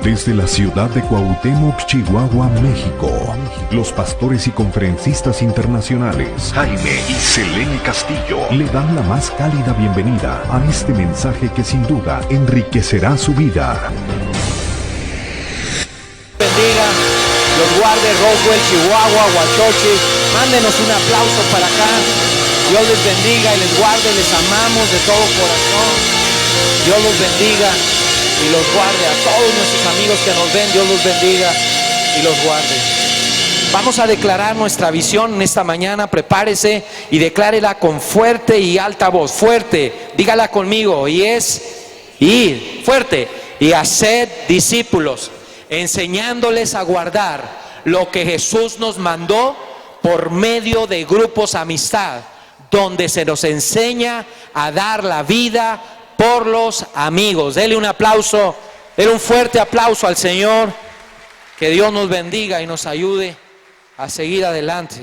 Desde la ciudad de Cuauhtémoc, Chihuahua, México, los pastores y conferencistas internacionales Jaime y Selene Castillo le dan la más cálida bienvenida a este mensaje que sin duda enriquecerá su vida. Bendiga, los guarde, Roswell, Chihuahua, Huachochi. Mándenos un aplauso para acá. Dios les bendiga y les guarde, les amamos de todo corazón. Dios los bendiga y los guarde. A todos nuestros amigos que nos ven, Dios los bendiga y los guarde. Vamos a declarar nuestra visión en esta mañana. Prepárese y declárela con fuerte y alta voz. Fuerte, dígala conmigo. Y es ir, fuerte, y hacer discípulos, enseñándoles a guardar lo que Jesús nos mandó por medio de grupos amistad, donde se nos enseña a dar la vida por los amigos. Dele un aplauso, dele un fuerte aplauso al Señor. Que Dios nos bendiga y nos ayude a seguir adelante.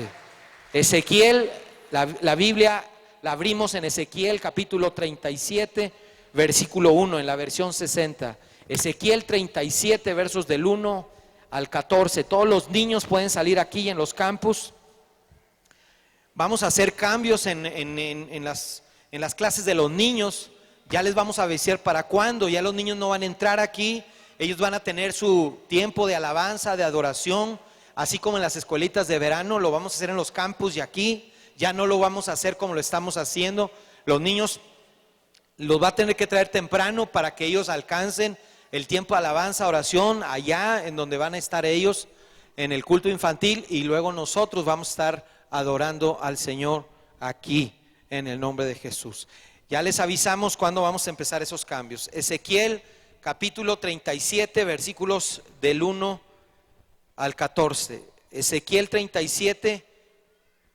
Ezequiel, la Biblia la abrimos en Ezequiel capítulo 37, versículo 1 en la versión 60. Ezequiel 37, versos del 1 al 14. Todos los niños pueden salir aquí en los campus. Vamos a hacer cambios en las clases de los niños. Ya les vamos a decir para cuándo. Ya los niños no van a entrar aquí. Ellos van a tener su tiempo de alabanza, de adoración, así como en las escuelitas de verano. Lo vamos a hacer en los campus y aquí. Ya no lo vamos a hacer como lo estamos haciendo. Los niños los va a tener que traer temprano para que ellos alcancen el tiempo de alabanza, oración, allá en donde van a estar ellos en el culto infantil, y luego nosotros vamos a estar adorando al Señor aquí en el nombre de Jesús. Ya les avisamos cuándo vamos a empezar esos cambios. Ezequiel capítulo 37, versículos del 1 al 14. Ezequiel 37,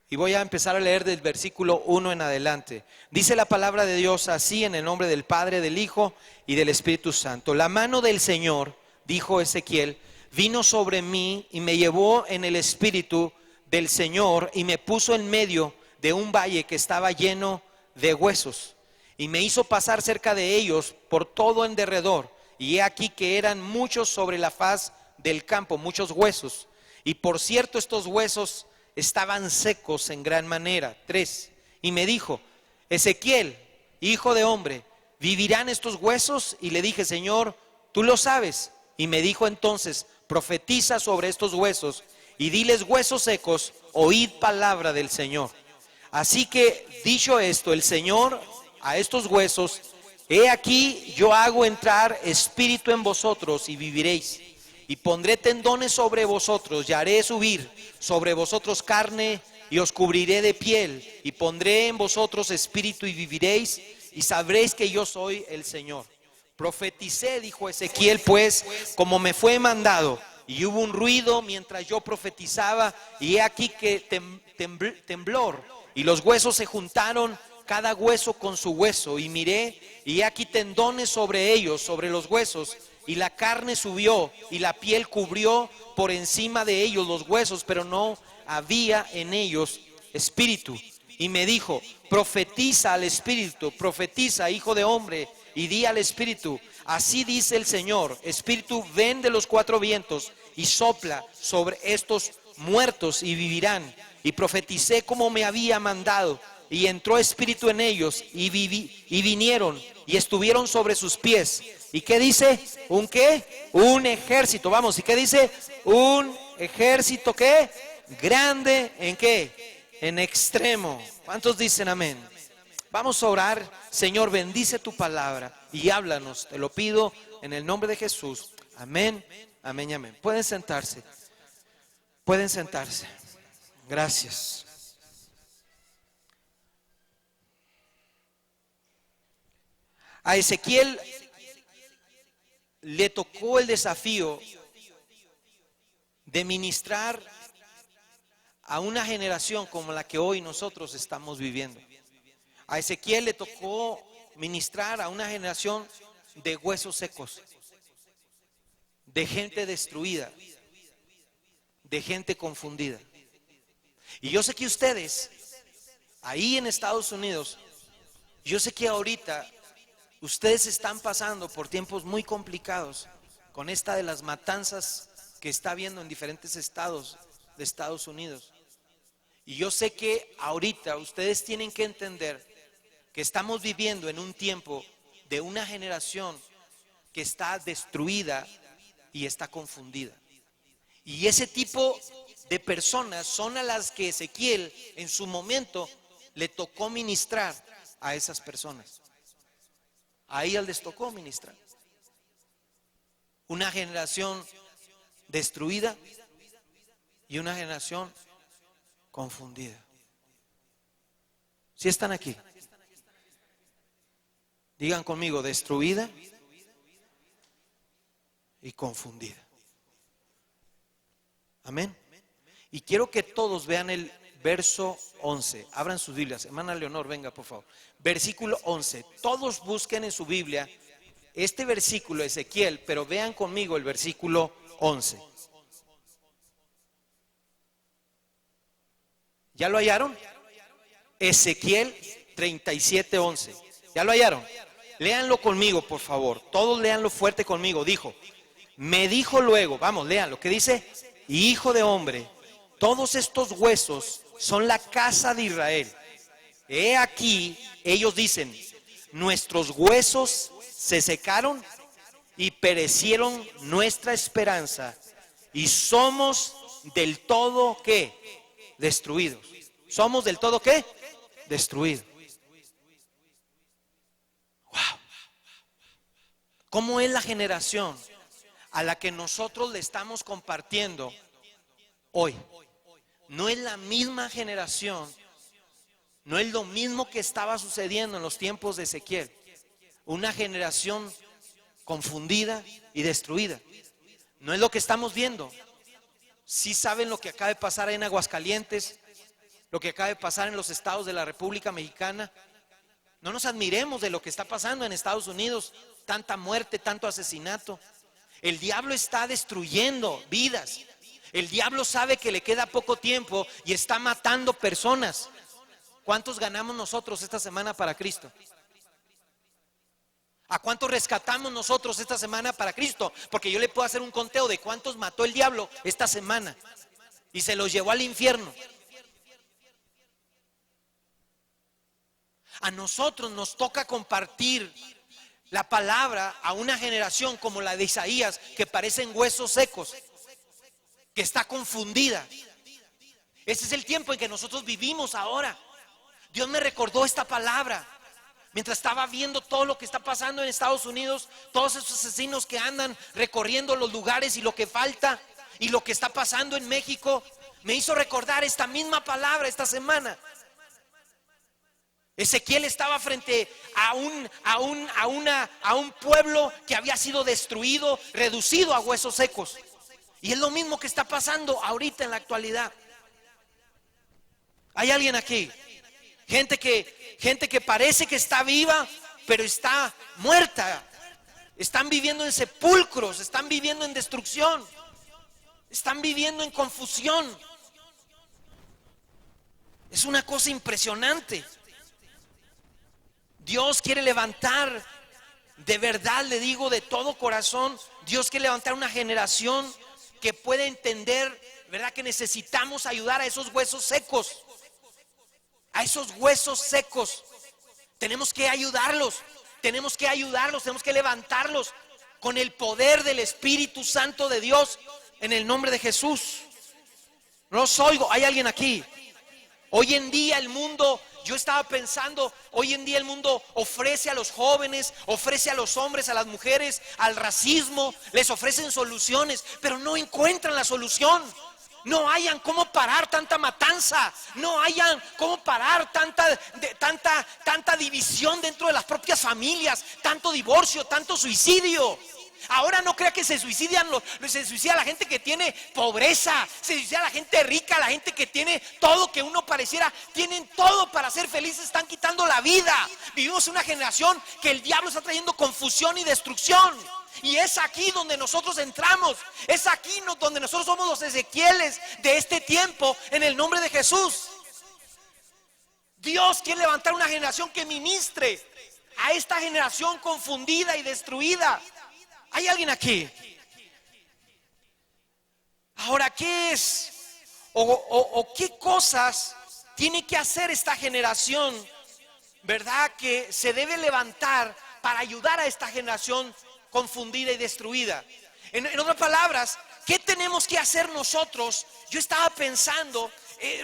y voy a empezar a leer del versículo 1 en adelante. Dice la palabra de Dios así, en el nombre del Padre, del Hijo y del Espíritu Santo. La mano del Señor, dijo Ezequiel, vino sobre mí y me llevó en el Espíritu del Señor y me puso en medio de un valle que estaba lleno de huesos, y me hizo pasar cerca de ellos por todo en derredor, y he aquí que eran muchos sobre la faz del campo, muchos huesos, y por cierto estos huesos estaban secos en gran manera. 3. Y me dijo: Ezequiel, hijo de hombre, ¿vivirán estos huesos? Y le dije: Señor, tú lo sabes. Y me dijo entonces: profetiza sobre estos huesos y diles: huesos secos, oíd palabra del Señor. Así que, dicho esto, el Señor a estos huesos: he aquí yo hago entrar espíritu en vosotros y viviréis. Y pondré tendones sobre vosotros y haré subir sobre vosotros carne y os cubriré de piel. Y pondré en vosotros espíritu y viviréis, y sabréis que yo soy el Señor. Profeticé, dijo Ezequiel, pues, como me fue mandado. Y hubo un ruido mientras yo profetizaba, y he aquí que temblor, y los huesos se juntaron, cada hueso con su hueso. Y miré, y he aquí tendones sobre ellos, sobre los huesos, y la carne subió, y la piel cubrió por encima de ellos los huesos, pero no había en ellos espíritu. Y me dijo: profetiza al espíritu, profetiza, hijo de hombre, y di al espíritu: así dice el Señor, espíritu, ven de los cuatro vientos y sopla sobre estos muertos y vivirán. Y profeticé como me había mandado, y entró espíritu en ellos y vinieron y estuvieron sobre sus pies. ¿Y qué dice? ¿Un qué? Un ejército. Vamos, ¿y qué dice? Un ejército, ¿qué? Grande, ¿en qué? En extremo. ¿Cuántos dicen amén? Vamos a orar. Señor, bendice tu palabra y háblanos. Te lo pido en el nombre de Jesús. Amén, amén y amén. Pueden sentarse. Pueden sentarse. Gracias. A Ezequiel le tocó el desafío de ministrar a una generación como la que hoy nosotros estamos viviendo. A Ezequiel le tocó ministrar a una generación de huesos secos, de gente destruida, de gente confundida. Y yo sé que ustedes, ahí en Estados Unidos, yo sé que ahorita ustedes están pasando por tiempos muy complicados, con esta de las matanzas que está habiendo en diferentes estados de Estados Unidos. Y yo sé que ahorita ustedes tienen que entender que estamos viviendo en un tiempo de una generación que está destruida y está confundida. Y ese tipo de personas son a las que Ezequiel en su momento le tocó ministrar a esas personas. A ellas les tocó ministrar. Una generación destruida y una generación confundida. ¿Sí están aquí? Digan conmigo, destruida y confundida. Amén. Y quiero que todos vean el verso 11. Abran sus Biblias. Hermana Leonor, venga por favor. Versículo 11. Todos busquen en su Biblia este versículo, Ezequiel, pero vean conmigo el versículo 11. ¿Ya lo hallaron? Ezequiel 37:11. ¿Ya lo hallaron? Léanlo conmigo, por favor. Todos léanlo fuerte conmigo. Dijo, me dijo luego, vamos, léanlo, ¿qué dice? Hijo de hombre, todos estos huesos son la casa de Israel. He aquí, ellos dicen, nuestros huesos se secaron y perecieron nuestra esperanza y somos del todo, ¿qué? Destruidos. ¿Somos del todo qué? Destruidos. Wow. ¿Cómo es la generación a la que nosotros le estamos compartiendo hoy? No es la misma generación, no es lo mismo que estaba sucediendo en los tiempos de Ezequiel. Una generación confundida y destruida. No es lo que estamos viendo. Sí saben lo que acaba de pasar en Aguascalientes, lo que acaba de pasar en los estados de la República Mexicana. No nos admiremos de lo que está pasando en Estados Unidos, tanta muerte, tanto asesinato. El diablo está destruyendo vidas. El diablo sabe que le queda poco tiempo y está matando personas. ¿Cuántos ganamos nosotros esta semana para Cristo? ¿A cuántos rescatamos nosotros esta semana para Cristo? Porque yo le puedo hacer un conteo de cuántos mató el diablo esta semana y se los llevó al infierno. A nosotros nos toca compartir la palabra a una generación como la de Isaías, que parecen huesos secos, que está confundida. Ese es el tiempo en que nosotros vivimos ahora. Dios me recordó esta palabra mientras estaba viendo todo lo que está pasando en Estados Unidos, todos esos asesinos que andan recorriendo los lugares y lo que falta y lo que está pasando en México. Me hizo recordar esta misma palabra esta semana. Ezequiel estaba frente a un pueblo que había sido destruido, reducido a huesos secos. Y es lo mismo que está pasando ahorita en la actualidad. ¿Hay alguien aquí? Gente que parece que está viva, pero está muerta. Están viviendo en sepulcros, están viviendo en destrucción, están viviendo en confusión. Es una cosa impresionante. Dios quiere levantar, de verdad le digo de todo corazón, Dios quiere levantar una generación que pueda entender, ¿verdad?, que necesitamos ayudar a esos huesos secos. A esos huesos secos. Tenemos que ayudarlos, tenemos que levantarlos con el poder del Espíritu Santo de Dios en el nombre de Jesús. No os oigo, ¿hay alguien aquí? Hoy en día el mundo, yo estaba pensando, hoy en día el mundo ofrece a los jóvenes, ofrece a los hombres, a las mujeres, al racismo, les ofrecen soluciones, pero no encuentran la solución. No hayan cómo parar tanta matanza, no hayan cómo parar tanta división dentro de las propias familias, tanto divorcio, tanto suicidio. Ahora no crea que se suicida la gente que tiene pobreza, se suicida la gente rica, la gente que tiene todo, que uno pareciera, tienen todo para ser felices, están quitando la vida. Vivimos en una generación que el diablo está trayendo confusión y destrucción. Y es aquí donde nosotros entramos, es aquí donde nosotros somos los Ezequieles de este tiempo en el nombre de Jesús. Dios quiere levantar una generación que ministre a esta generación confundida y destruida. ¿Hay alguien aquí? Ahora, ¿qué es o qué cosas tiene que hacer esta generación, verdad, que se debe levantar para ayudar a esta generación confundida y destruida? En otras palabras, ¿qué tenemos que hacer nosotros? Yo estaba pensando,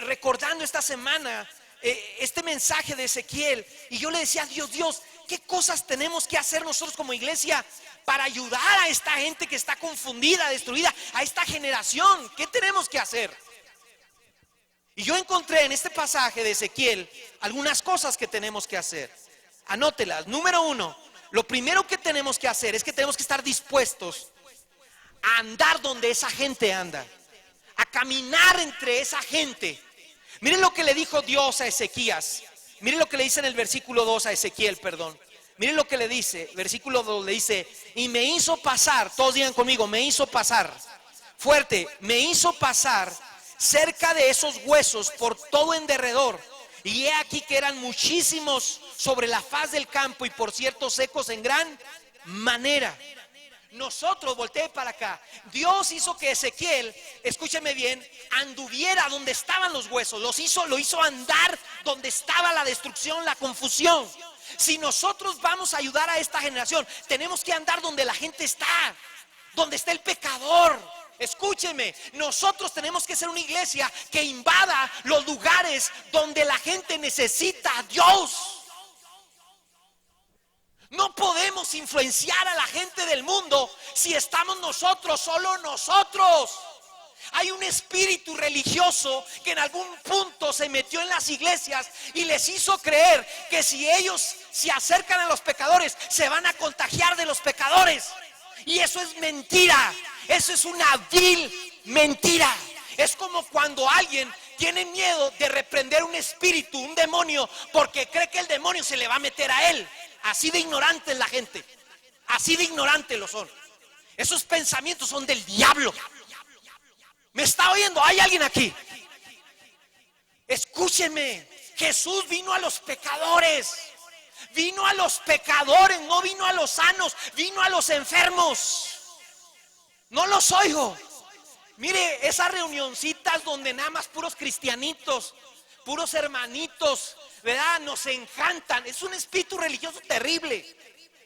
recordando esta semana este mensaje de Ezequiel, y yo le decía a Dios, ¿qué cosas tenemos que hacer nosotros como iglesia para ayudar a esta gente que está confundida, destruida, a esta generación? ¿Qué tenemos que hacer? Y yo encontré en este pasaje de Ezequiel algunas cosas que tenemos que hacer. Anótelas. Número 1, lo primero que tenemos que hacer es que tenemos que estar dispuestos a andar donde esa gente anda, a caminar entre esa gente. Miren lo que le dijo Dios a Ezequías. Miren lo que le dice en el versículo 2 a Ezequiel, perdón. Miren lo que le dice, versículo 2 le dice: y me hizo pasar, todos digan conmigo, me hizo pasar, fuerte, me hizo pasar cerca de esos huesos por todo en derredor. Y he aquí que eran muchísimos sobre la faz del campo, y por cierto secos en gran manera. Nosotros, voltee para acá, Dios hizo que Ezequiel, escúcheme bien, anduviera donde estaban los huesos. Lo hizo andar donde estaba la destrucción, la confusión. Si nosotros vamos a ayudar a esta generación, tenemos que andar donde la gente está, donde está el pecador. Escúcheme, nosotros tenemos que ser una iglesia que invada los lugares donde la gente necesita a Dios. No podemos influenciar a la gente del mundo si estamos nosotros, solo nosotros. Hay un espíritu religioso que en algún punto se metió en las iglesias y les hizo creer que si ellos se acercan a los pecadores, se van a contagiar de los pecadores. Y eso es mentira. Eso es una vil mentira. Es como cuando alguien tiene miedo de reprender un espíritu, un demonio, porque cree que el demonio se le va a meter a él. Así de ignorante es la gente. Así de ignorante lo son. Esos pensamientos son del diablo. ¿Me está oyendo? ¿Hay alguien aquí? Escúcheme. Jesús vino a los pecadores. Vino a los pecadores, no vino a los sanos, vino a los enfermos. No los oigo. Mire, esas reunioncitas donde nada más puros cristianitos, puros hermanitos, ¿verdad? Nos encantan. Es un espíritu religioso terrible.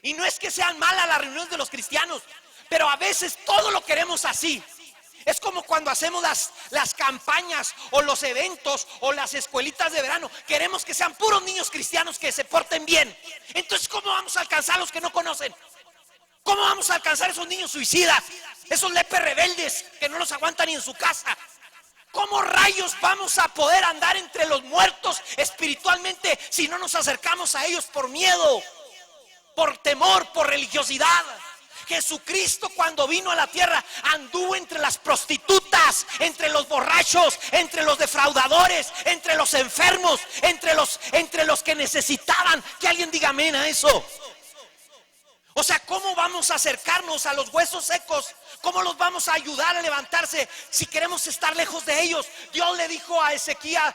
Y no es que sean malas las reuniones de los cristianos, pero a veces todo lo queremos así. Es como cuando hacemos las campañas o los eventos o las escuelitas de verano. Queremos que sean puros niños cristianos que se porten bien. Entonces, ¿cómo vamos a alcanzar a los que no conocen? ¿Cómo vamos a alcanzar a esos niños suicidas? Esos lepes rebeldes que no los aguantan ni en su casa. ¿Cómo rayos vamos a poder andar entre los muertos espiritualmente si no nos acercamos a ellos por miedo, por temor, por religiosidad? Jesucristo, cuando vino a la tierra, anduvo entre las prostitutas, entre los borrachos, entre los defraudadores, entre los enfermos, entre los que necesitaban. Que alguien diga amén a eso. O sea, ¿cómo vamos a acercarnos a los huesos secos? ¿Cómo los vamos a ayudar a levantarse si queremos estar lejos de ellos? Dios le dijo a Ezequiel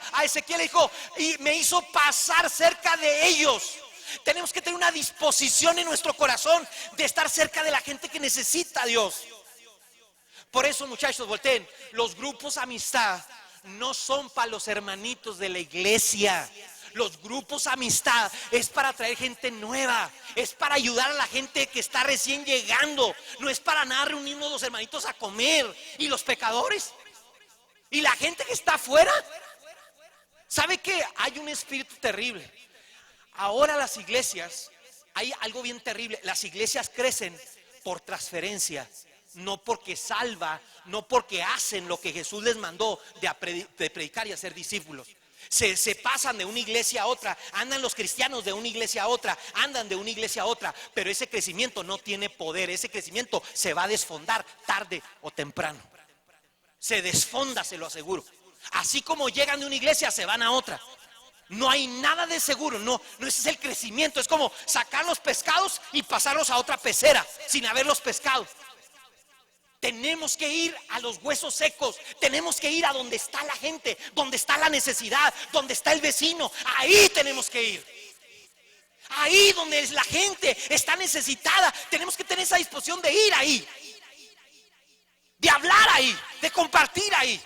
le dijo: y me hizo pasar cerca de ellos. Tenemos que tener una disposición en nuestro corazón de estar cerca de la gente que necesita a Dios. Por eso, muchachos, volteen. Los grupos amistad no son para los hermanitos de la iglesia. Los grupos amistad es para traer gente nueva, es para ayudar a la gente que está recién llegando. No es para nada reunirnos los hermanitos a comer. Y los pecadores y la gente que está afuera. ¿Sabe qué? Hay un espíritu terrible. Ahora las iglesias, hay algo bien terrible. Las iglesias crecen por transferencia, no porque salva, no porque hacen lo que Jesús les mandó de predicar y hacer discípulos. Se pasan de una iglesia a otra, andan los cristianos de una iglesia a otra, andan de una iglesia a otra, pero ese crecimiento no tiene poder. Ese crecimiento se va a desfondar tarde o temprano. Se desfonda, se lo aseguro. Así como llegan de una iglesia, se van a otra. No hay nada de seguro, no ese es el crecimiento. Es como sacar los pescados y pasarlos a otra pecera sin haberlos pescado. Tenemos que ir a los huesos secos. Tenemos que ir a donde está la gente, donde está la necesidad, donde está el vecino. Ahí tenemos que ir. Ahí donde la gente está necesitada, tenemos que tener esa disposición de ir ahí. de hablar ahí, de compartir ahí.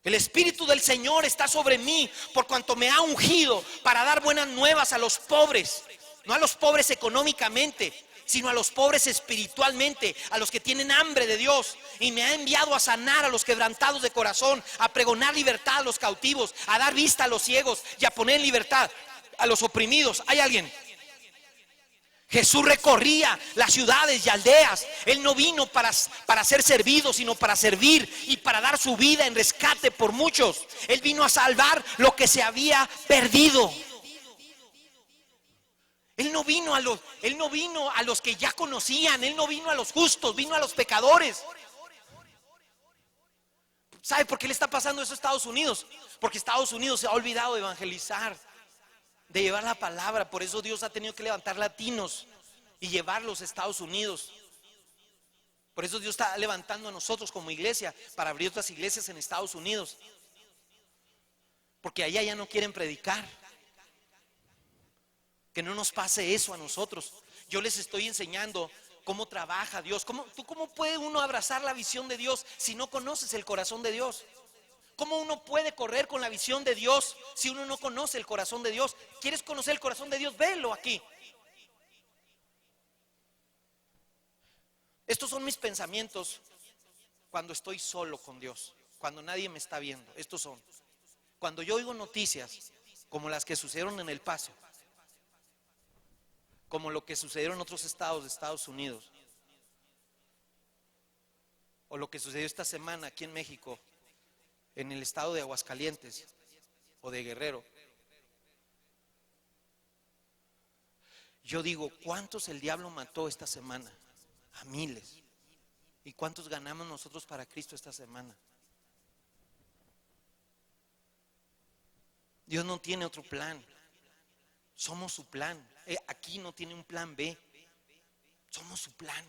El Espíritu del Señor está sobre mí por cuanto me ha ungido para dar buenas nuevas a los pobres. No a los pobres económicamente, sino a los pobres espiritualmente, a los que tienen hambre de Dios. Y me ha enviado a sanar a los quebrantados de corazón, a pregonar libertad a los cautivos, a dar vista a los ciegos y a poner en libertad a los oprimidos. ¿Hay alguien? Jesús recorría las ciudades y aldeas. Él no vino para ser servido, sino para servir y para dar su vida en rescate por muchos. Él vino a salvar lo que se había perdido. Él no vino a los que ya conocían. Él no vino a los justos, vino a los pecadores. ¿Sabe por qué le está pasando eso a Estados Unidos? Porque Estados Unidos se ha olvidado de evangelizar, de llevar la palabra. Por eso Dios ha tenido que levantar latinos y llevarlos a Estados Unidos. Por eso Dios está levantando a nosotros como iglesia para abrir otras iglesias en Estados Unidos, porque allá ya no quieren predicar. Que no nos pase eso a nosotros. Yo les estoy enseñando cómo trabaja Dios. ¿Cómo puede uno abrazar la visión de Dios si no conoces el corazón de Dios? ¿Cómo uno puede correr con la visión de Dios si uno no conoce el corazón de Dios? ¿Quieres conocer el corazón de Dios? Velo aquí. Estos son mis pensamientos cuando estoy solo con Dios, cuando nadie me está viendo. Estos son. Cuando yo oigo noticias como las que sucedieron en El Paso, como lo que sucedió en otros estados de Estados Unidos, o lo que sucedió esta semana aquí en México, en el estado de Aguascalientes o de Guerrero. Yo digo, ¿cuántos el diablo mató esta semana? A miles. ¿Y cuántos ganamos nosotros para Cristo esta semana? Dios no tiene otro plan. Somos su plan. Aquí no tiene un plan B. Somos su plan.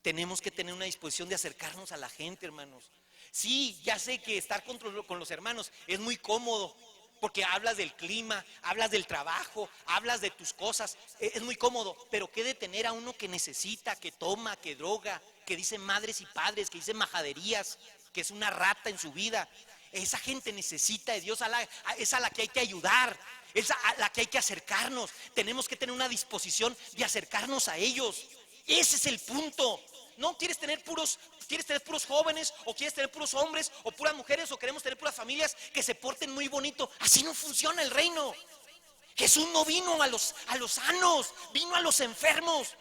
Tenemos que tener una disposición de acercarnos a la gente, hermanos. Sí, ya sé que estar con los hermanos es muy cómodo, porque hablas del clima, hablas del trabajo, hablas de tus cosas, es muy cómodo. Pero qué de tener a uno que necesita, que toma, que droga, que dice madres y padres, que dice majaderías, que es una rata en su vida. Esa gente necesita de Dios, es a la que hay que ayudar, es a la que hay que acercarnos. Tenemos que tener una disposición de acercarnos a ellos. Ese es el punto. No quieres tener puros jóvenes, o quieres tener puros hombres, o puras mujeres, o queremos tener puras familias que se porten muy bonito. Así no funciona el reino. Jesús no vino a los sanos, vino a los enfermos.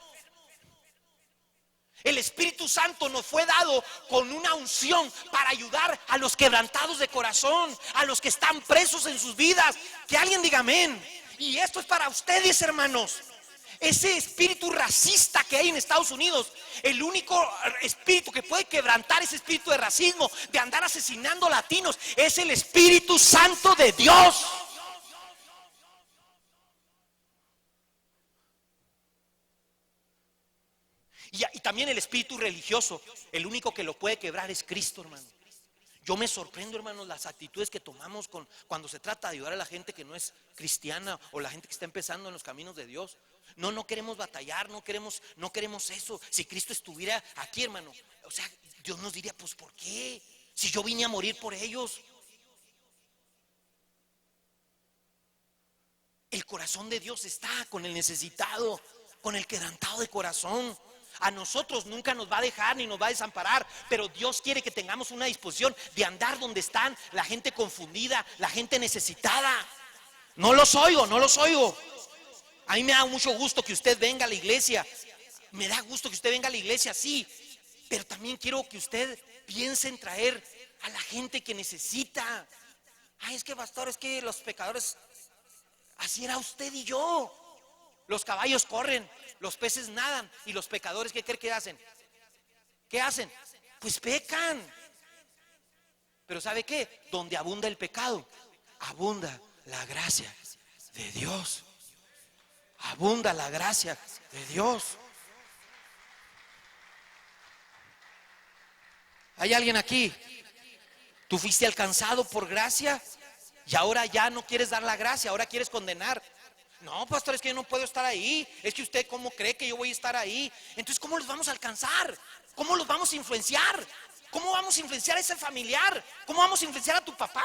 El Espíritu Santo nos fue dado con una unción para ayudar a los quebrantados de corazón, a los que están presos en sus vidas. Que alguien diga amén. Y esto es para ustedes, hermanos. Ese espíritu racista que hay en Estados Unidos, el único espíritu que puede quebrantar ese espíritu de racismo, de andar asesinando latinos, es el Espíritu Santo de Dios. Y también el espíritu religioso, el único que lo puede quebrar es Cristo, hermano. Yo me sorprendo, hermanos, las actitudes que tomamos cuando se trata de ayudar a la gente que no es cristiana, o la gente que está empezando en los caminos de Dios. No queremos batallar, no queremos eso. Si Cristo estuviera aquí, hermano, o sea, Dios nos diría, pues ¿por qué? Si yo vine a morir por ellos. El corazón de Dios está con el necesitado, con el quebrantado de corazón. A nosotros nunca nos va a dejar ni nos va a desamparar, pero Dios quiere que tengamos una disposición de andar donde están la gente confundida, la gente necesitada. No los oigo. A mí me da mucho gusto que usted venga a la iglesia. Me da gusto que usted venga a la iglesia, sí. Pero también quiero que usted piense en traer a la gente que necesita. Ay, es que pastor, es que los pecadores, así era usted y yo. Los caballos corren, los peces nadan, y los pecadores, ¿qué creen que hacen? ¿Qué hacen? Pues pecan. Pero ¿sabe qué? Donde abunda el pecado, abunda la gracia de Dios. Abunda la gracia de Dios. ¿Hay alguien aquí? ¿Tú fuiste alcanzado por gracia y ahora ya no quieres dar la gracia, ahora quieres condenar? No, pastor, es que yo no puedo estar ahí. Es que usted, ¿cómo cree que yo voy a estar ahí? Entonces, ¿cómo los vamos a alcanzar? ¿Cómo los vamos a influenciar? ¿Cómo vamos a influenciar a ese familiar? ¿Cómo vamos a influenciar a tu papá?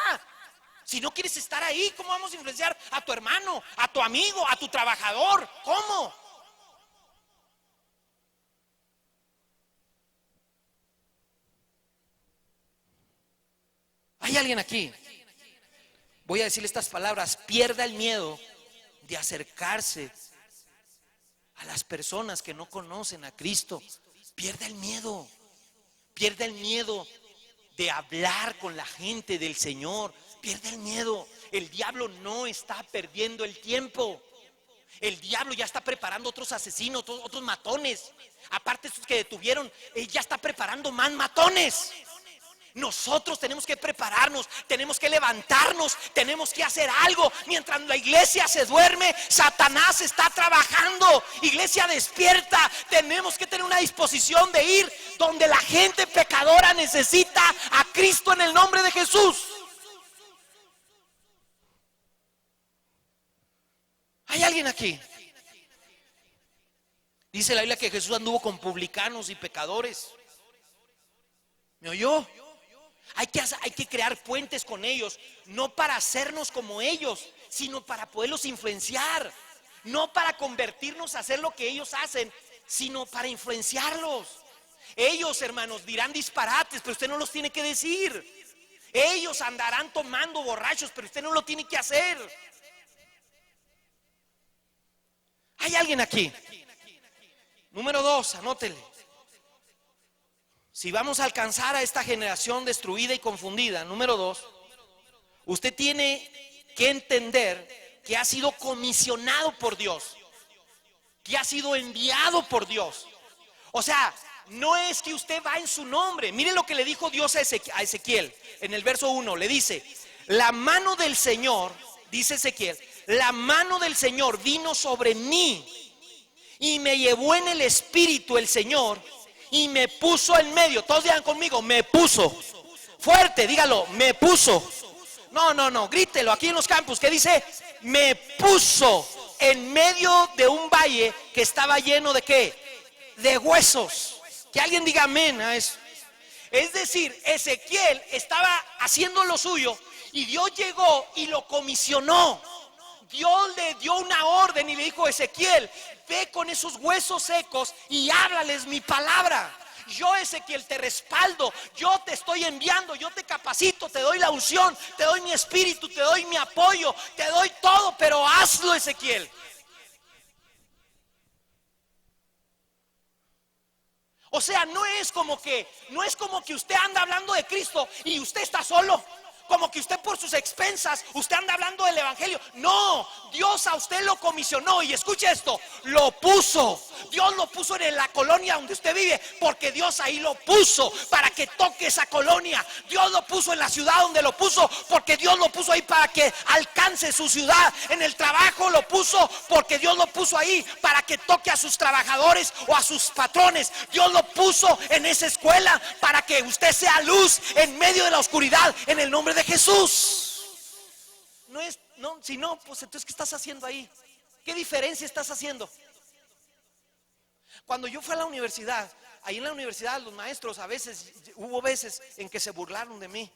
Si no quieres estar ahí, ¿cómo vamos a influenciar a tu hermano, a tu amigo, a tu trabajador? ¿Cómo? ¿Hay alguien aquí? Voy a decirle estas palabras: pierda el miedo de acercarse a las personas que no conocen a Cristo. Pierda el miedo. Pierda el miedo de hablar con la gente del Señor. Pierda el miedo. El diablo no está perdiendo el tiempo. El diablo ya está preparando otros asesinos, otros matones. Aparte de esos que detuvieron, él ya está preparando más matones. Nosotros tenemos que prepararnos, tenemos que levantarnos, tenemos que hacer algo. Mientras la iglesia se duerme, Satanás está trabajando. Iglesia, despierta. Tenemos que tener una disposición de ir donde la gente pecadora necesita a Cristo en el nombre de Jesús. ¿Hay alguien aquí? Dice la Biblia que Jesús anduvo con publicanos y pecadores. ¿Me oyó? Hay que crear puentes con ellos, no para hacernos como ellos, sino para poderlos influenciar. No para convertirnos a hacer lo que ellos hacen, sino para influenciarlos. Ellos, hermanos, dirán disparates, pero usted no los tiene que decir. Ellos andarán tomando borrachos, pero usted no lo tiene que hacer. ¿Hay alguien aquí? Número 2, anótele. Si vamos a alcanzar a esta generación destruida y confundida, número 2, usted tiene que entender que ha sido comisionado por Dios, que ha sido enviado por Dios. O sea, no es que usted va en su nombre. Mire lo que le dijo Dios a Ezequiel en el verso 1. Le dice: la mano del Señor, dice Ezequiel, la mano del Señor vino sobre mí y me llevó en el espíritu el Señor y me puso en medio. Todos digan conmigo: me puso. Fuerte, dígalo: me puso. No, grítelo aquí en los campus. ¿Qué dice? Me puso en medio de un valle que estaba lleno de ¿qué? De huesos. Que alguien diga amén a eso. Es decir, Ezequiel estaba haciendo lo suyo y Dios llegó y lo comisionó. Dios le dio una orden y le dijo: Ezequiel, ve con esos huesos secos y háblales mi palabra. Yo, Ezequiel, te respaldo, yo te estoy enviando, yo te capacito, te doy la unción, te doy mi espíritu, te doy mi apoyo, te doy todo, pero hazlo, Ezequiel. O sea, no es como que usted anda hablando de Cristo y usted está solo. Como que usted por sus expensas, usted anda hablando del evangelio. No, Dios a usted lo comisionó. Y escuche esto, lo puso. Dios lo puso en la colonia donde usted vive, porque Dios ahí lo puso para que toque esa colonia. Dios lo puso en la ciudad donde lo puso, porque Dios lo puso ahí para que alcance su ciudad. En el trabajo lo puso, porque Dios lo puso ahí para que toque a sus trabajadores o a sus patrones. Dios lo puso en esa escuela para que usted sea luz en medio de la oscuridad, en el nombre de Jesús. Si no, pues entonces ¿qué estás haciendo ahí? ¿Qué diferencia estás haciendo? Cuando yo fui a la universidad, ahí en la universidad los maestros hubo veces en que se burlaron de mí.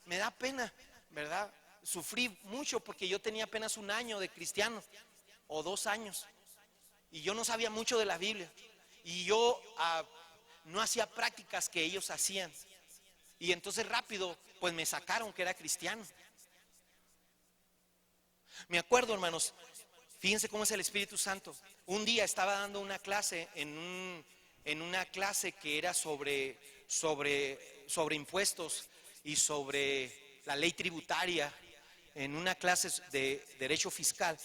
Me da pena, ¿verdad? Sufrí mucho porque yo tenía apenas 1 año de cristiano o 2 años y yo no sabía mucho de la Biblia y yo no hacía prácticas que ellos hacían. Y entonces rápido pues me sacaron que era cristiano. Me acuerdo, hermanos, fíjense cómo es el Espíritu Santo. Un día estaba dando una clase en una clase que era sobre impuestos y sobre la ley tributaria, en una clase de derecho fiscal.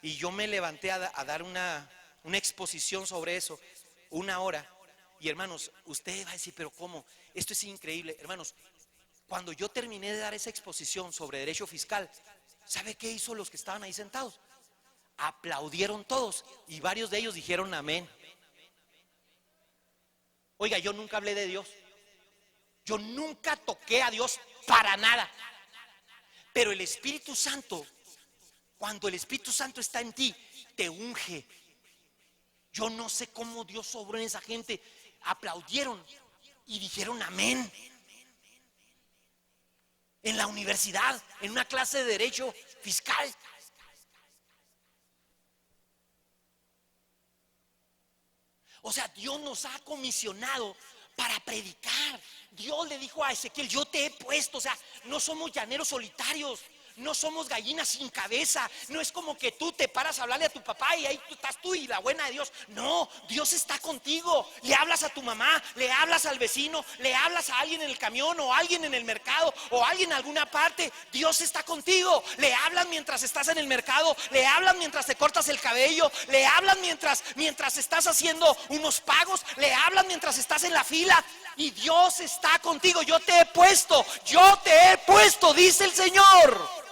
Y yo me levanté a dar una exposición sobre eso, 1 hora. Y hermanos, usted va a decir: pero ¿cómo? Esto es increíble. Hermanos, cuando yo terminé de dar esa exposición sobre derecho fiscal, ¿sabe qué hizo los que estaban ahí sentados? Aplaudieron todos y varios de ellos dijeron amén. Oiga, yo nunca hablé de Dios. Yo nunca toqué a Dios para nada. Pero el Espíritu Santo Cuando el Espíritu Santo está en ti, te unge. Yo no sé cómo Dios obró en esa gente. Aplaudieron y dijeron amén. En la universidad, en una clase de derecho fiscal. O sea, Dios nos ha comisionado para predicar. Dios le dijo a Ezequiel: yo te he puesto. O sea, no somos llaneros solitarios, no somos gallinas sin cabeza. No es como que tú te paras a hablarle a tu papá y ahí estás tú y la buena de Dios. No, Dios está contigo. Le hablas a tu mamá, le hablas al vecino, le hablas a alguien en el camión o a alguien en el mercado o a alguien en alguna parte. Dios está contigo. Le hablas mientras estás en el mercado, le hablas mientras te cortas el cabello, le hablas mientras estás haciendo unos pagos, le hablas mientras estás en la fila. Y Dios está contigo. Yo te he puesto, dice el Señor.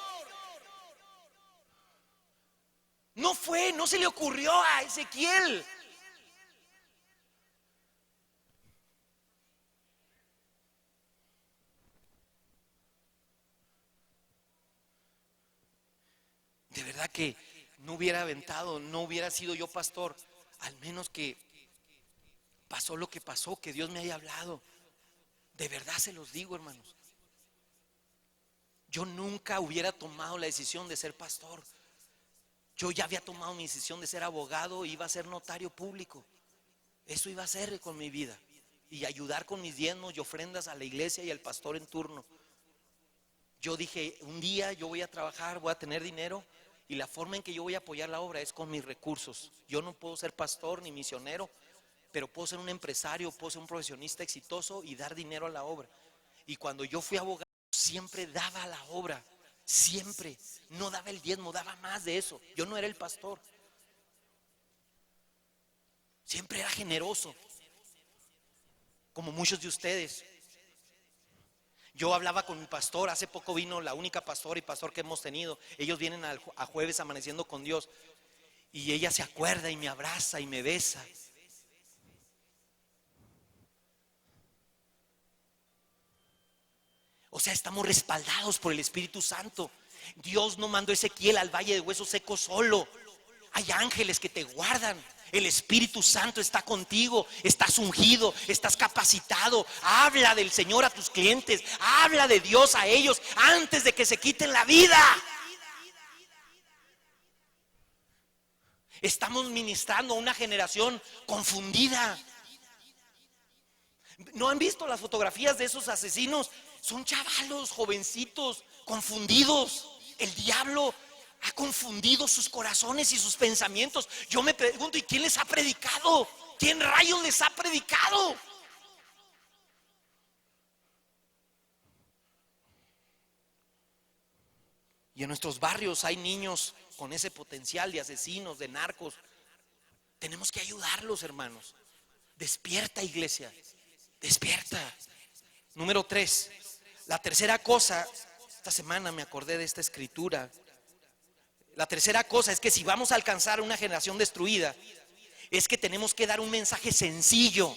No se le ocurrió a Ezequiel. De verdad que no hubiera aventado, no hubiera sido yo pastor, al menos que pasó lo que pasó, que Dios me haya hablado. De verdad se los digo, hermanos. Yo nunca hubiera tomado la decisión de ser pastor. Yo ya había tomado mi decisión de ser abogado, iba a ser notario público. Eso iba a hacer con mi vida. Y ayudar con mis diezmos y ofrendas a la iglesia y al pastor en turno. Yo dije, un día yo voy a trabajar, voy a tener dinero, y la forma en que yo voy a apoyar la obra es con mis recursos. Yo no puedo ser pastor ni misionero, pero puedo ser un empresario, puedo ser un profesionista exitoso y dar dinero a la obra. Y cuando yo fui abogado, siempre daba a la obra. Siempre, no daba el diezmo, daba más de eso. Yo no era el pastor. Siempre era generoso, como muchos de ustedes. Yo hablaba con mi pastor, hace poco vino la única pastora y pastor que hemos tenido. Ellos vienen a jueves amaneciendo con Dios. Y ella se acuerda y me abraza y me besa. O sea, estamos respaldados por el Espíritu Santo. Dios no mandó a Ezequiel al valle de huesos secos solo. Hay ángeles que te guardan. El Espíritu Santo está contigo. Estás ungido, estás capacitado. Habla del Señor a tus clientes. Habla de Dios a ellos antes de que se quiten la vida. Estamos ministrando a una generación confundida. ¿No han visto las fotografías de esos asesinos? Son chavalos, jovencitos, confundidos. El diablo ha confundido sus corazones y sus pensamientos. Yo me pregunto, ¿y quién les ha predicado? ¿Quién rayos les ha predicado? Y en nuestros barrios hay niños con ese potencial de asesinos, de narcos. Tenemos que ayudarlos, hermanos. Despierta, iglesia. Despierta. Número 3. La tercera cosa, esta semana me acordé de esta escritura. La tercera cosa es que si vamos a alcanzar una generación destruida, es que tenemos que dar un mensaje sencillo.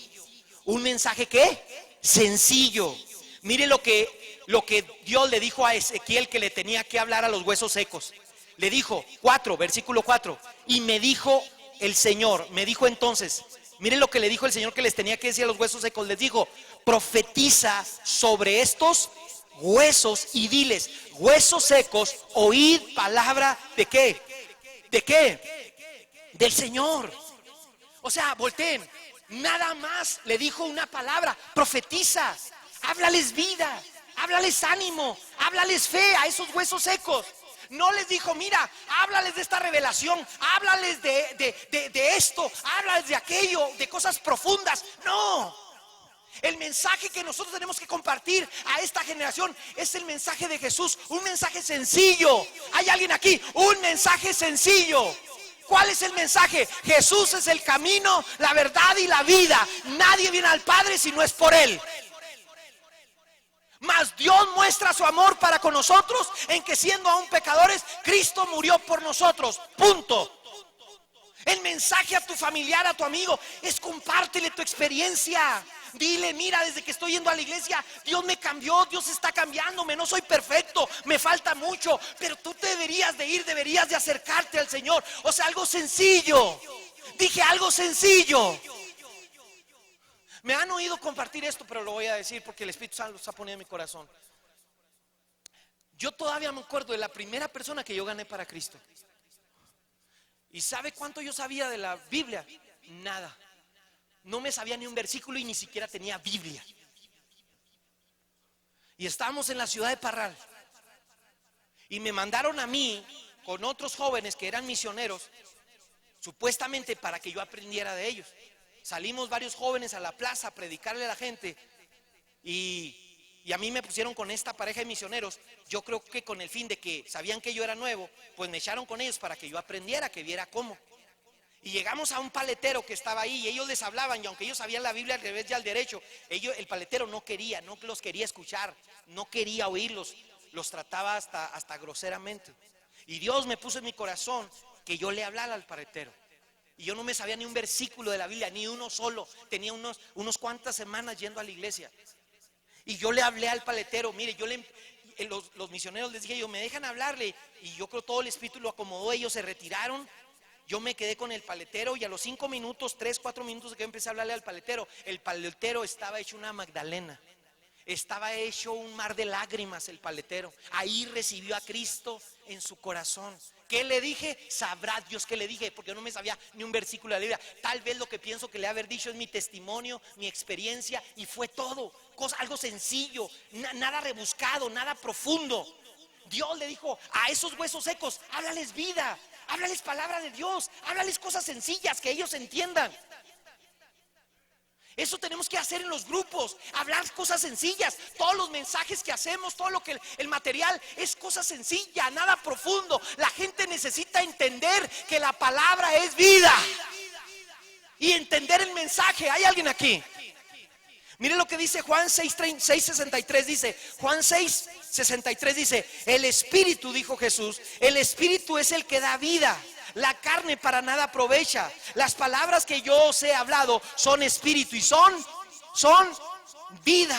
¿Un mensaje qué? Sencillo. Mire lo que Dios le dijo a Ezequiel que le tenía que hablar a los huesos secos. Le dijo, versículo 4. Y me dijo el Señor, me dijo entonces, miren lo que le dijo el Señor que les tenía que decir a los huesos secos. Les dijo, profetiza sobre estos huesos y diles, huesos secos, oíd palabra de ¿qué? ¿De qué? Del Señor. O sea, volteen. Nada más le dijo una palabra, profetiza. Háblales vida, háblales ánimo, háblales fe a esos huesos secos. No les dijo, mira, háblales de esta revelación, háblales de esto, háblales de aquello, de cosas profundas. No. El mensaje que nosotros tenemos que compartir a esta generación es el mensaje de Jesús, un mensaje sencillo. ¿Hay alguien aquí? Un mensaje sencillo. ¿Cuál es el mensaje? Jesús es el camino, la verdad y la vida. Nadie viene al Padre si no es por Él. Mas Dios muestra su amor para con nosotros en que siendo aún pecadores, Cristo murió por nosotros. Punto. El mensaje a tu familiar, a tu amigo, es compártele tu experiencia. Dile, mira, desde que estoy yendo a la iglesia, Dios me cambió, Dios está cambiándome, no soy perfecto, me falta mucho, pero tú te deberías de ir, deberías de acercarte al Señor. O sea, algo sencillo. Dije algo sencillo. Me han oído compartir esto, pero lo voy a decir porque el Espíritu Santo lo está poniendo en mi corazón. Yo todavía me acuerdo de la primera persona que yo gané para Cristo. ¿Y sabe cuánto yo sabía de la Biblia? Nada. No me sabía ni un versículo y ni siquiera tenía Biblia. Y estábamos en la ciudad de Parral. Y me mandaron a mí con otros jóvenes que eran misioneros, supuestamente para que yo aprendiera de ellos. Salimos varios jóvenes a la plaza a predicarle a la gente y a mí me pusieron con esta pareja de misioneros. Yo creo que con el fin de que sabían que yo era nuevo, pues me echaron con ellos para que yo aprendiera, que viera cómo. Y llegamos a un paletero que estaba ahí y ellos les hablaban, y aunque ellos sabían la Biblia al revés y al derecho, el paletero no los quería escuchar, no quería oírlos, los trataba hasta groseramente. Y Dios me puso en mi corazón que yo le hablara al paletero. Y yo no me sabía ni un versículo de la Biblia, ni uno solo. Tenía unos cuantas semanas yendo a la iglesia. Y yo le hablé al paletero. Mire, los misioneros les dije, me dejan hablarle. Y yo creo todo el Espíritu lo acomodó. Ellos se retiraron. Yo me quedé con el paletero. Y a los 5 minutos, 3, 4 minutos de que empecé a hablarle al paletero, el paletero estaba hecho una Magdalena. Estaba hecho un mar de lágrimas el paletero. Ahí recibió a Cristo en su corazón. ¿Qué le dije? Sabrá Dios qué le dije, porque yo no me sabía ni un versículo de la Biblia. Tal vez lo que pienso que le haber dicho es mi testimonio, mi experiencia, y fue todo. Algo sencillo, nada rebuscado, nada profundo. Dios le dijo a esos huesos secos, háblales vida, háblales palabra de Dios, háblales cosas sencillas que ellos entiendan. Eso tenemos que hacer en los grupos, hablar cosas sencillas. Todos los mensajes que hacemos, todo lo que el material es cosa sencilla, nada profundo. La gente necesita entender que la palabra es vida y entender el mensaje. ¿Hay alguien aquí? Mire lo que dice Juan 6:63, dice Juan 6:63 dice, el Espíritu, dijo Jesús, el Espíritu es el que da vida. La carne para nada aprovecha. Las palabras que yo os he hablado son espíritu y son vida.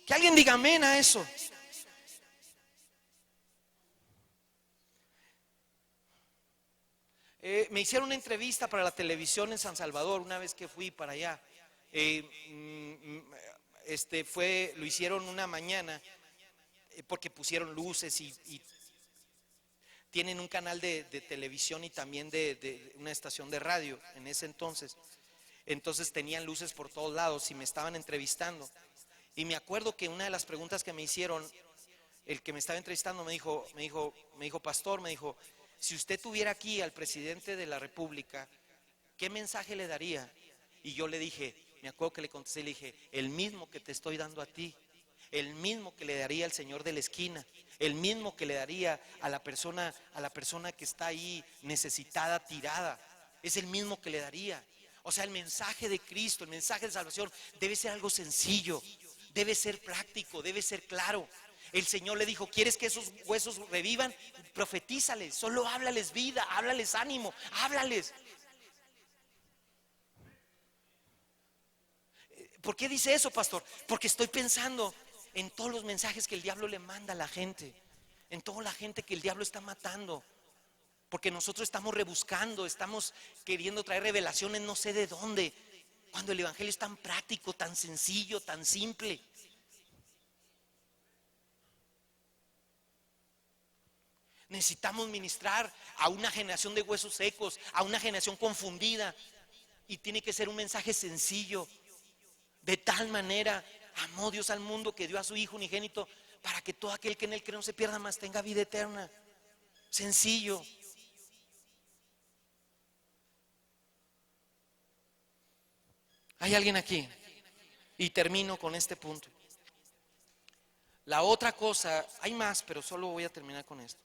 Que alguien diga amén a eso. Me hicieron una entrevista para la televisión en San Salvador una vez que fui para allá. Lo hicieron una mañana porque pusieron luces y tienen un canal de televisión y también de una estación de radio en ese entonces. Entonces tenían luces por todos lados y me estaban entrevistando. Y me acuerdo que una de las preguntas que me hicieron, el que me estaba entrevistando me dijo, pastor, si usted tuviera aquí al presidente de la República, ¿qué mensaje le daría? Y yo le dije, me acuerdo que le contesté, le dije, el mismo que te estoy dando a ti, el mismo que le daría al señor de la esquina, el mismo que le daría a la persona que está ahí necesitada, tirada, es el mismo que le daría. O sea, el mensaje de Cristo, el mensaje de salvación debe ser algo sencillo, debe ser práctico, debe ser claro. El Señor le dijo, ¿quieres que esos huesos revivan? Profetízales, solo háblales vida, háblales ánimo, háblales. ¿Por qué dice eso, pastor? Porque estoy pensando en todos los mensajes que el diablo le manda a la gente, en toda la gente que el diablo está matando, porque nosotros estamos rebuscando, estamos queriendo traer revelaciones no sé de dónde, cuando el evangelio es tan práctico, tan sencillo, tan simple. Necesitamos ministrar a una generación de huesos secos, a una generación confundida, y tiene que ser un mensaje sencillo. De tal manera amó Dios al mundo que dio a su Hijo unigénito para que todo aquel que en él cree no se pierda, mas tenga vida eterna. Sencillo. ¿Hay alguien aquí? Y termino con este punto. La otra cosa, hay más, pero solo voy a terminar con esto.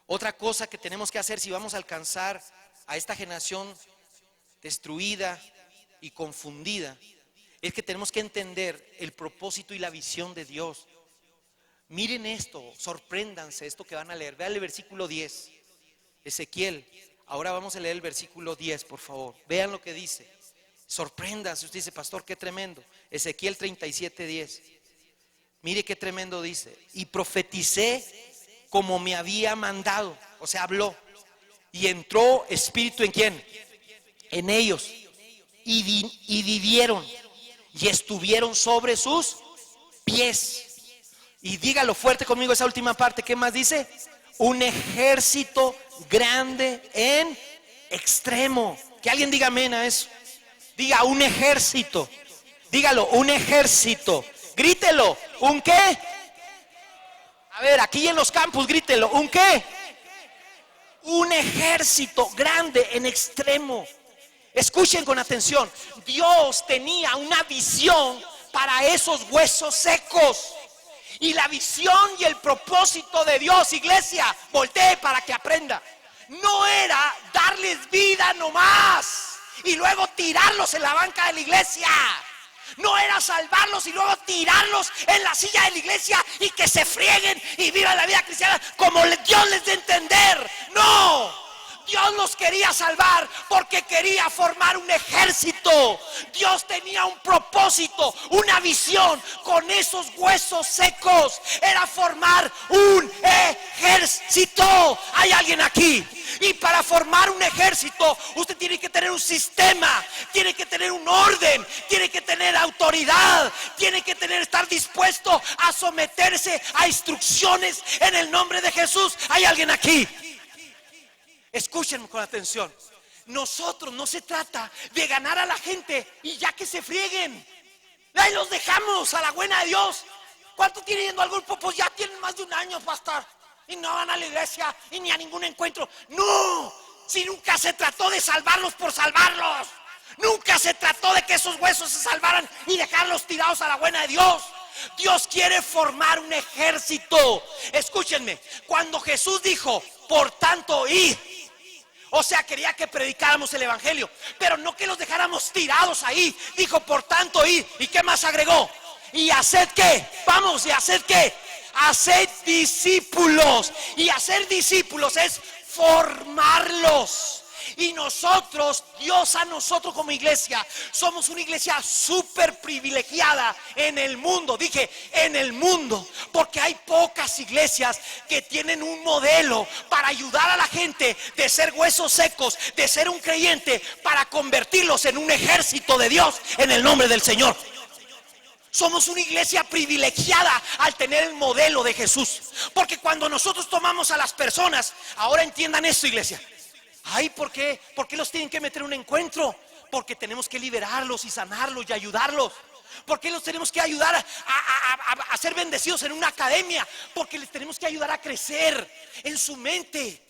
Otra cosa que tenemos que hacer si vamos a alcanzar a esta generación destruida y confundida, es que tenemos que entender el propósito y la visión de Dios. Miren esto, sorpréndanse esto que van a leer. Vean el versículo 10, Ezequiel. Ahora vamos a leer el versículo 10, por favor. Vean lo que dice. Sorpréndase, usted dice, pastor, qué tremendo. Ezequiel 37:10. Mire qué tremendo dice. Y profeticé como me había mandado. O sea, habló. Y entró espíritu ¿en quién? En ellos. Y vivieron. Y estuvieron sobre sus pies. Y dígalo fuerte conmigo esa última parte. ¿Qué más dice? Un ejército grande en extremo. Que alguien diga amén a eso. Diga un ejército. Dígalo, un ejército. Grítelo, ¿un qué? A ver, aquí en los campus grítelo, ¿un qué? Un ejército grande en extremo. Escuchen con atención. Dios tenía una visión para esos huesos secos. Y la visión y el propósito de Dios, iglesia, voltee para que aprenda, no era darles vida nomás y luego tirarlos en la banca de la iglesia. No era salvarlos y luego tirarlos en la silla de la iglesia y que se frieguen y vivan la vida cristiana como Dios les dé entender. No. Dios los quería salvar porque quería formar un ejército. Dios tenía un propósito, una visión con esos huesos secos. Era formar un ejército. ¿Hay alguien aquí? Y para formar un ejército usted tiene que tener un sistema, tiene que tener un orden, tiene que tener autoridad, tiene que estar dispuesto a someterse a instrucciones en el nombre de Jesús. ¿Hay alguien aquí? Escuchen con atención. Nosotros no se trata de ganar a la gente y ya que se frieguen, ahí los dejamos a la buena de Dios. ¿Cuánto tienen yendo al grupo? Pues ya tienen más de un año, pastor, y no van a la iglesia y ni a ningún encuentro. No, si nunca se trató de salvarlos por salvarlos. Nunca se trató de que esos huesos se salvaran y dejarlos tirados a la buena de Dios. Dios quiere formar un ejército. Escúchenme, cuando Jesús dijo, por tanto, id. O sea, quería que predicáramos el evangelio, pero no que los dejáramos tirados ahí. Dijo, por tanto, id. ¿Y qué más agregó? ¿Y haced qué? Vamos, ¿y haced qué? Haced discípulos. Y hacer discípulos es formarlos. Y nosotros, Dios a nosotros como iglesia, somos una iglesia súper privilegiada en el mundo. Dije, en el mundo, porque hay pocas iglesias que tienen un modelo para ayudar a la gente de ser huesos secos, de ser un creyente, para convertirlos en un ejército de Dios en el nombre del Señor. Somos una iglesia privilegiada al tener el modelo de Jesús. Porque cuando nosotros tomamos a las personas, ahora entiendan esto, iglesia. Ay, ¿por qué? ¿Por qué los tienen que meter en un encuentro? Porque tenemos que liberarlos y sanarlos y ayudarlos. ¿Por qué los tenemos que ayudar a ser bendecidos en una academia? Porque les tenemos que ayudar a crecer en su mente,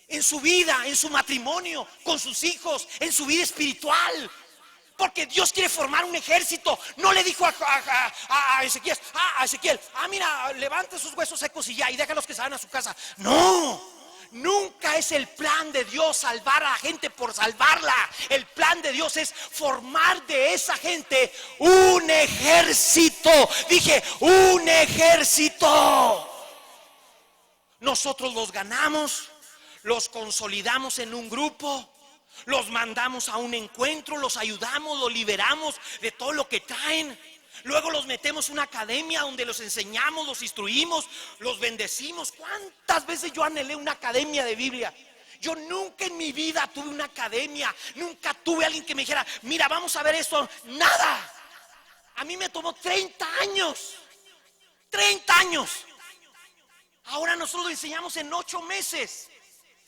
en su vida, en su matrimonio, con sus hijos, en su vida espiritual. Porque Dios quiere formar un ejército. No le dijo a Ezequiel, mira, levanta sus huesos secos y ya, y déjalos que se vayan a su casa. No. Nunca es el plan de Dios salvar a la gente por salvarla. El plan de Dios es formar de esa gente un ejército. Dije, un ejército. Nosotros los ganamos, los consolidamos en un grupo, los mandamos a un encuentro, los ayudamos, los liberamos de todo lo que traen. Luego los metemos en una academia donde los enseñamos, los instruimos, los bendecimos. ¿Cuántas veces yo anhelé una academia de Biblia? Yo nunca en mi vida tuve una academia. Nunca tuve alguien que me dijera, mira, vamos a ver esto. Nada. A mí me tomó 30 años. 30 años. Ahora nosotros lo enseñamos en 8 meses.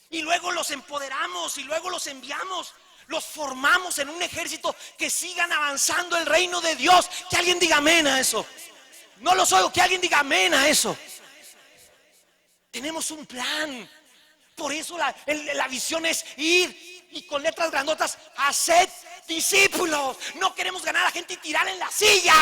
Y luego los empoderamos y luego los enviamos. Los formamos en un ejército que sigan avanzando el reino de Dios. Que alguien diga amén a eso. No los oigo, que alguien diga amén a eso. Tenemos un plan. Por eso la visión es ir y con letras grandotas, haced discípulos. No queremos ganar a la gente y tirar en la silla.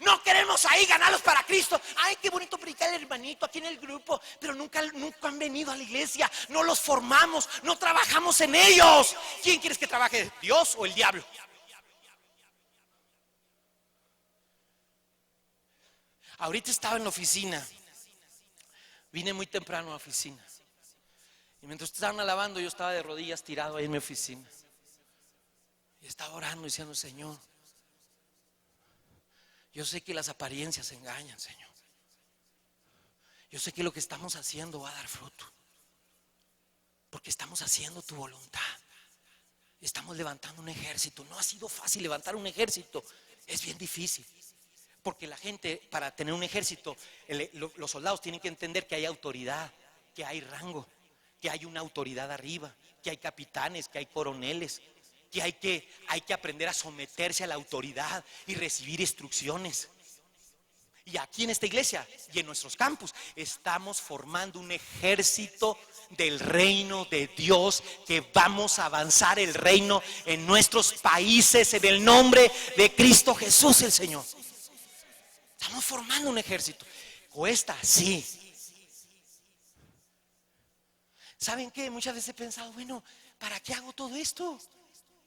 No queremos ahí ganarlos para Cristo. Ay, qué bonito predicar el hermanito aquí en el grupo, pero nunca han venido a la iglesia. No los formamos, no trabajamos en ellos. ¿Quién quieres que trabaje? ¿Dios o el diablo? Ahorita estaba en la oficina. Vine muy temprano a la oficina. Y mientras estaban alabando, yo estaba de rodillas tirado ahí en mi oficina. Y estaba orando diciendo: Señor, yo sé que las apariencias engañan, Señor. Yo sé que lo que estamos haciendo va a dar fruto, porque estamos haciendo tu voluntad. Estamos levantando un ejército. No ha sido fácil levantar un ejército, es bien difícil. Porque la gente, para tener un ejército, los soldados tienen que entender que hay autoridad, que hay rango, que hay una autoridad arriba, que hay capitanes, que hay coroneles, que hay que aprender a someterse a la autoridad y recibir instrucciones. Y aquí en esta iglesia y en nuestros campus estamos formando un ejército del reino de Dios, que vamos a avanzar el reino en nuestros países en el nombre de Cristo Jesús el Señor. Estamos formando un ejército. Cuesta, sí. ¿Saben qué? Muchas veces he pensado, bueno, ¿para qué hago todo esto?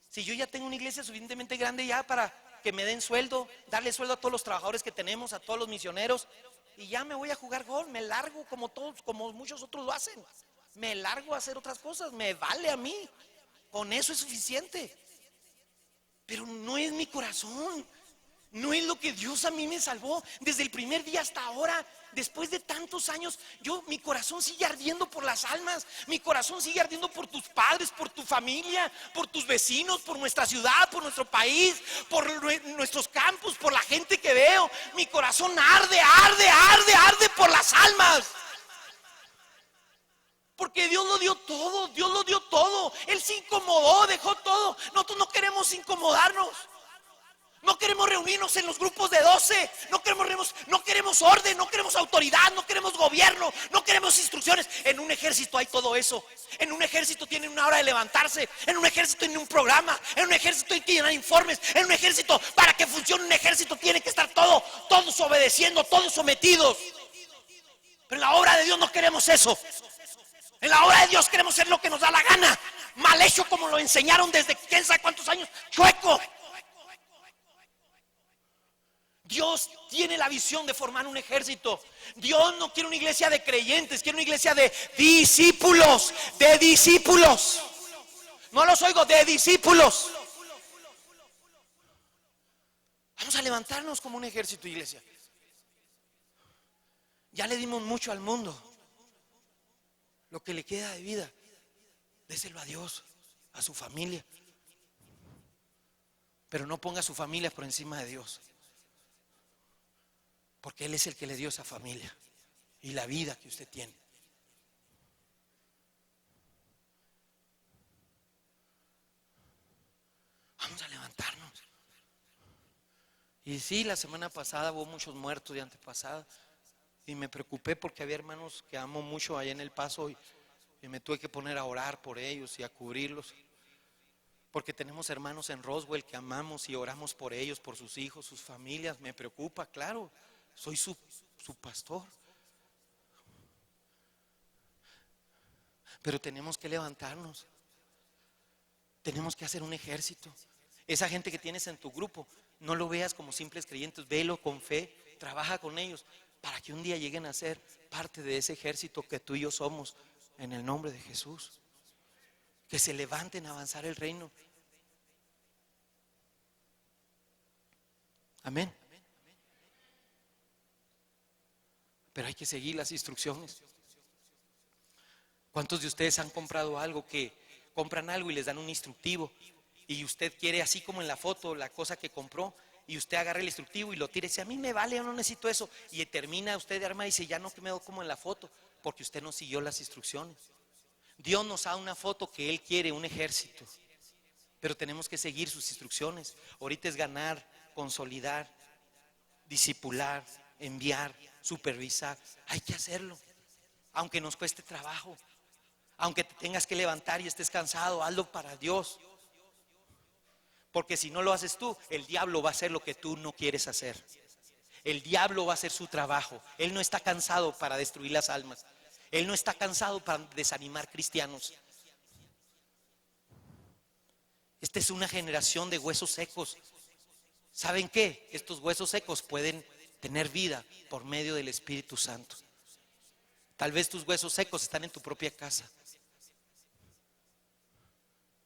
Si yo ya tengo una iglesia suficientemente grande ya para que me den sueldo, darle sueldo a todos los trabajadores que tenemos, a todos los misioneros, y ya me voy a jugar golf, me largo como todos, como muchos otros lo hacen. Me largo a hacer otras cosas, me vale a mí. Con eso es suficiente. Pero no es mi corazón. No es lo que Dios a mí me salvó desde el primer día hasta ahora. Después de tantos años, mi corazón sigue ardiendo por las almas. Mi corazón sigue ardiendo por tus padres, por tu familia, por tus vecinos, por nuestra ciudad, por nuestro país, por nuestros campus, por la gente que veo. Mi corazón arde por las almas. Porque Dios lo dio todo, Dios lo dio todo. Él se incomodó, dejó todo. Nosotros no queremos incomodarnos. No queremos reunirnos en los grupos de 12. No queremos orden, no queremos autoridad, no queremos gobierno, no queremos instrucciones. En un ejército hay todo eso. En un ejército tienen una hora de levantarse. En un ejército tienen un programa. En un ejército hay que llenar informes. En un ejército, para que funcione un ejército, tiene que estar todos obedeciendo, todos sometidos. Pero en la obra de Dios no queremos eso. En la obra de Dios queremos hacer lo que nos da la gana. Mal hecho como lo enseñaron desde quién sabe cuántos años. Chueco. Dios tiene la visión de formar un ejército. Dios no quiere una iglesia de creyentes, quiere una iglesia de discípulos. De discípulos. No los oigo, de discípulos. Vamos a levantarnos como un ejército, iglesia. Ya le dimos mucho al mundo. Lo que le queda de vida, déselo a Dios, a su familia. Pero no ponga a su familia por encima de Dios. Porque Él es el que le dio esa familia y la vida que usted tiene. Vamos a levantarnos. Y sí, la semana pasada hubo muchos muertos de antepasada. Y me preocupé porque había hermanos que amo mucho allá en El Paso y me tuve que poner a orar por ellos y a cubrirlos. Porque tenemos hermanos en Roswell que amamos y oramos por ellos, por sus hijos, sus familias. Me preocupa, claro. Soy su pastor. Pero tenemos que levantarnos. Tenemos que hacer un ejército. Esa gente que tienes en tu grupo, no lo veas como simples creyentes, velo con fe, trabaja con ellos para que un día lleguen a ser parte de ese ejército que tú y yo somos en el nombre de Jesús. Que se levanten a avanzar el reino. Amén. Pero hay que seguir las instrucciones. ¿Cuántos de ustedes han comprado algo que compran algo y les dan un instructivo y usted quiere, así como en la foto, la cosa que compró, y usted agarra el instructivo y lo tira y dice: a mí me vale, yo no necesito eso, y termina usted de armar y dice: ya no quedó como en la foto, porque usted no siguió las instrucciones? Dios nos da una foto que Él quiere, un ejército, pero tenemos que seguir sus instrucciones. Ahorita es ganar, consolidar, discipular, enviar, supervisar. Hay que hacerlo, aunque nos cueste trabajo, aunque te tengas que levantar y estés cansado, hazlo para Dios. Porque si no lo haces tú, el diablo va a hacer lo que tú no quieres hacer. El diablo va a hacer su trabajo. Él no está cansado para destruir las almas. Él no está cansado para desanimar cristianos. Esta es una generación de huesos secos. ¿Saben qué? Estos huesos secos pueden tener vida por medio del Espíritu Santo. Tal vez tus huesos secos están en tu propia casa.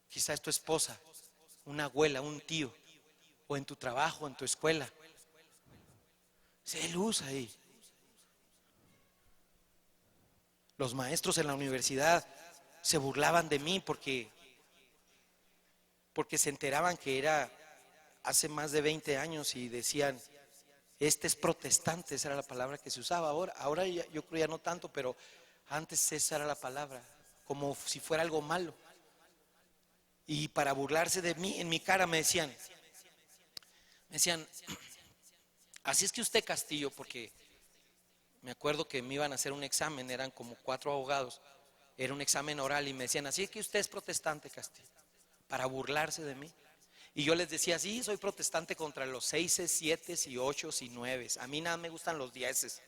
Quizá es tu esposa, una abuela, un tío, o en tu trabajo, en tu escuela. Sé luz ahí. Los maestros en la universidad se burlaban de mí porque se enteraban que era hace más de 20 años y decían, este es protestante, esa era la palabra que se usaba. Ahora yo creo ya no tanto, pero antes esa era la palabra, como si fuera algo malo. Y para burlarse de mí, en mi cara me decían, así es que usted, Castillo, porque me acuerdo que me iban a hacer un examen, eran como 4 abogados, era un examen oral y me decían, así es que usted es protestante, Castillo, para burlarse de mí. Y yo les decía, sí, soy protestante contra los 6, 7 y 8 y 9. A mí nada me gustan los 10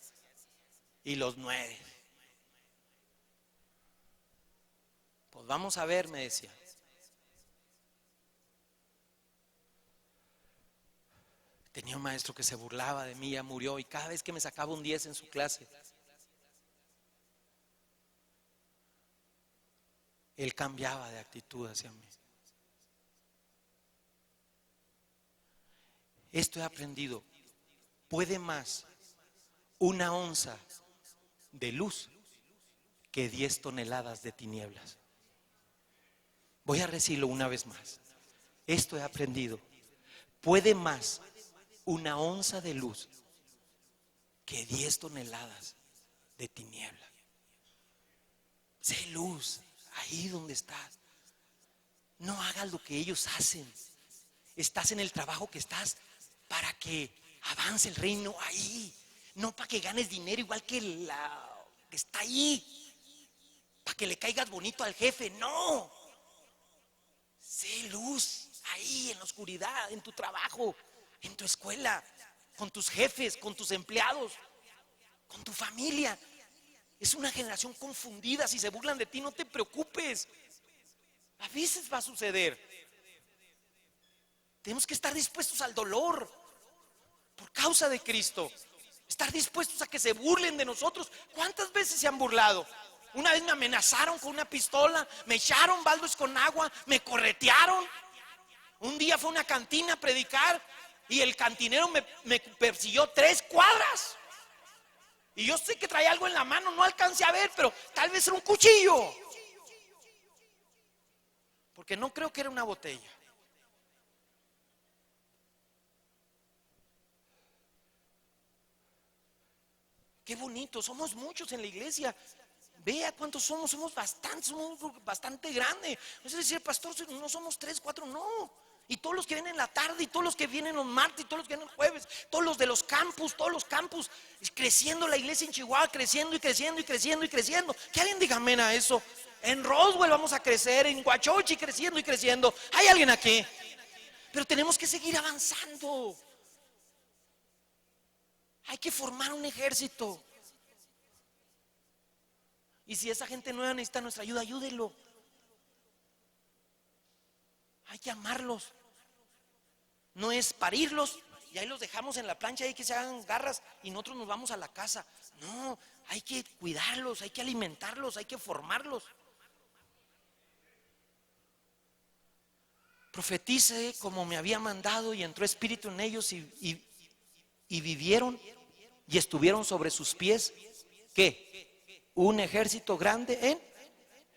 y los 9. Pues vamos a ver, me decía. Tenía un maestro que se burlaba de mí, ya murió, y cada vez que me sacaba un 10 en su clase, él cambiaba de actitud hacia mí. Esto he aprendido. Puede más una onza de luz que 10 toneladas de tinieblas. Voy a decirlo una vez más. Esto he aprendido. Puede más una onza de luz que 10 toneladas de tiniebla. Sé luz ahí donde estás. No hagas lo que ellos hacen. Estás en el trabajo que estás para que avance el reino ahí, no para que ganes dinero igual que la que está ahí, para que le caigas bonito al jefe. No, sé luz ahí en la oscuridad, en tu trabajo, en tu escuela, con tus jefes, con tus empleados, con tu familia. Es una generación confundida. Si se burlan de ti, no te preocupes, a veces va a suceder. Tenemos que estar dispuestos al dolor por causa de Cristo. Estar dispuestos a que se burlen de nosotros. ¿Cuántas veces se han burlado? Una vez me amenazaron con una pistola, me echaron baldes con agua, me corretearon. Un día fue a una cantina a predicar y el cantinero me persiguió 3 cuadras. Y yo sé que traía algo en la mano, no alcancé a ver, pero tal vez era un cuchillo. Porque no creo que era una botella. Qué bonito, somos muchos en la iglesia. Vea cuántos somos bastantes, somos bastante grandes. No es decir, pastor, no somos 3, 4, no. Y todos los que vienen en la tarde, y todos los que vienen los martes, y todos los que vienen el jueves, todos los de los campus, todos los campus, creciendo la iglesia en Chihuahua, creciendo y creciendo y creciendo y creciendo. Que alguien diga amén a eso. En Roswell vamos a crecer, en Huachochi creciendo y creciendo. Hay alguien aquí. Pero tenemos que seguir avanzando. Hay que formar un ejército. Y si esa gente nueva necesita nuestra ayuda, ayúdenlo. Hay que amarlos. No es parirlos y ahí los dejamos en la plancha y que se hagan garras y nosotros nos vamos a la casa. No, hay que cuidarlos, hay que alimentarlos, hay que formarlos. Profetice como me había mandado y entró espíritu en ellos y vivieron y estuvieron sobre sus pies. ¿Qué? Un ejército grande en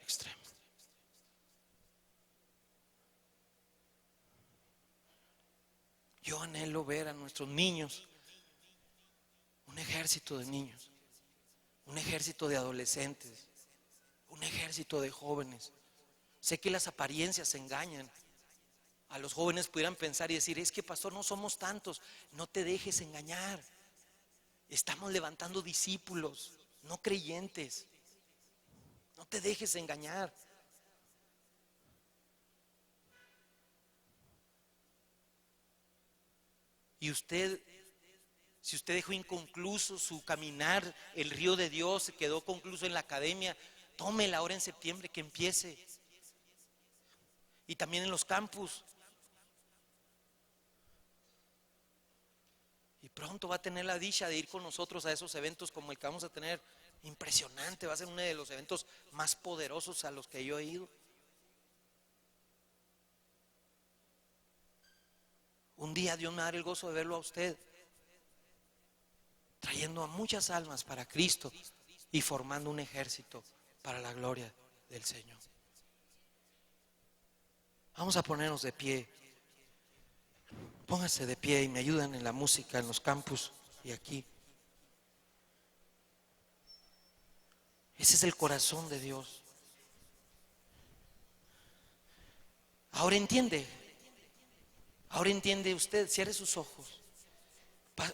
extremo. Yo anhelo ver a nuestros niños, un ejército de niños, un ejército de adolescentes, un ejército de jóvenes. Sé que las apariencias engañan. A los jóvenes pudieran pensar y decir, es que pastor, no somos tantos. No te dejes engañar. Estamos levantando discípulos, no creyentes. No te dejes engañar. Y usted, si usted dejó inconcluso su caminar, el río de Dios se quedó concluso en la academia, tómela ahora en septiembre que empiece. Y también en los campus. Y pronto va a tener la dicha de ir con nosotros a esos eventos como el que vamos a tener. Impresionante, va a ser uno de los eventos más poderosos a los que yo he ido. Un día Dios me dará el gozo de verlo a usted trayendo a muchas almas para Cristo y formando un ejército para la gloria del Señor. Vamos a ponernos de pie. Pónganse de pie y me ayudan en la música, en los campus y aquí. Ese es el corazón de Dios. Ahora entiende usted, cierre sus ojos.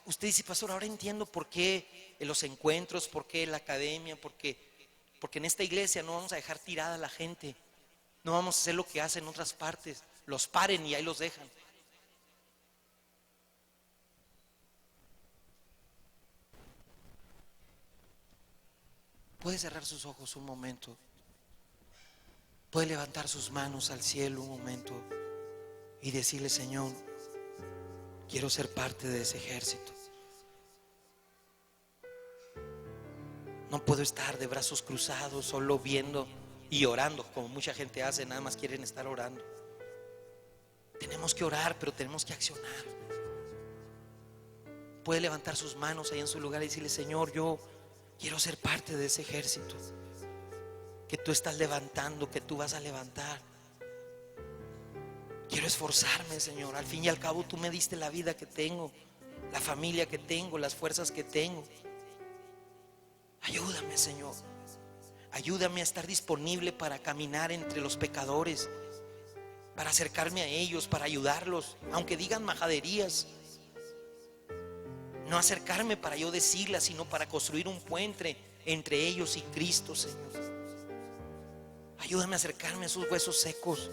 Usted dice, pastor, ahora entiendo por qué en los encuentros, por qué en la academia, porque en esta iglesia no vamos a dejar tirada a la gente. No vamos a hacer lo que hacen en otras partes. Los paren y ahí los dejan. Puede cerrar sus ojos un momento. Puede levantar sus manos al cielo un momento y decirle, Señor, quiero ser parte de ese ejército. No puedo estar de brazos cruzados, solo viendo y orando, como mucha gente hace, nada más quieren estar orando. Tenemos que orar, pero tenemos que accionar. Puede levantar sus manos ahí en su lugar y decirle, Señor, yo quiero ser parte de ese ejército que tú estás levantando, que tú vas a levantar. Quiero esforzarme, Señor. Al fin y al cabo tú me diste la vida que tengo, la familia que tengo, las fuerzas que tengo. Ayúdame, Señor. Ayúdame a estar disponible para caminar entre los pecadores, para acercarme a ellos, para ayudarlos, aunque digan majaderías. No acercarme para yo decirlas, sino para construir un puente entre ellos y Cristo, Señor. Ayúdame a acercarme a esos huesos secos.